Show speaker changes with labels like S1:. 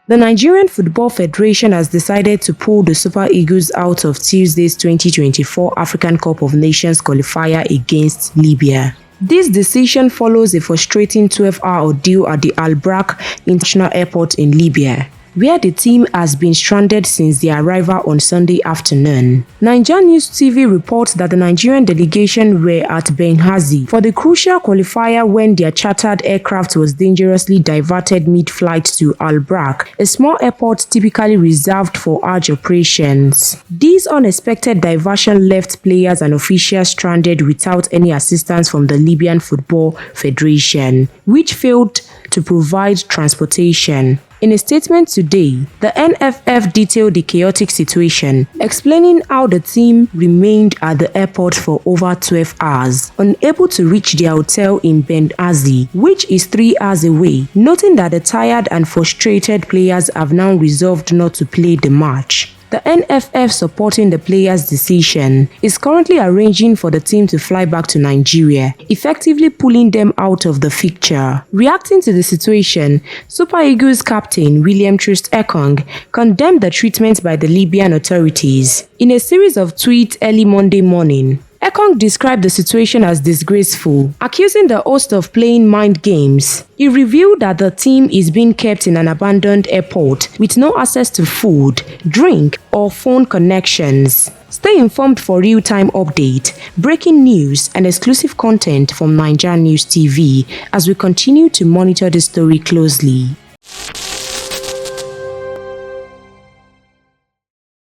S1: The Nigerian Football Federation has decided to pull the Super Eagles out of Tuesday's 2024 African Cup of Nations qualifier against Libya. This decision follows a frustrating 12-hour ordeal at the Al Brak International Airport in Libya, where the team has been stranded since their arrival on Sunday afternoon. NaijaNews TV reports that the Nigerian delegation were at Benghazi for the crucial qualifier when their chartered aircraft was dangerously diverted mid-flight to Al Brak, a small airport typically reserved for large operations. This unexpected diversion left players and officials stranded without any assistance from the Libyan Football Federation, which failed to provide transportation. In a statement today, the NFF detailed the chaotic situation, explaining how the team remained at the airport for over 12 hours, unable to reach their hotel in Benghazi, which is 3 hours away, noting that the tired and frustrated players have now resolved not to play the match. The NFF, supporting the players' decision, is currently arranging for the team to fly back to Nigeria, effectively pulling them out of the fixture. Reacting to the situation, Super Eagles captain William Troost Ekong condemned the treatment by the Libyan authorities. In a series of tweets early Monday morning, Ekong described the situation as disgraceful, accusing the host of playing mind games. He revealed that the team is being kept in an abandoned airport with no access to food, drink, or phone connections. Stay informed for real-time update, breaking news, and exclusive content from NaijaNews TV as we continue to monitor this story closely.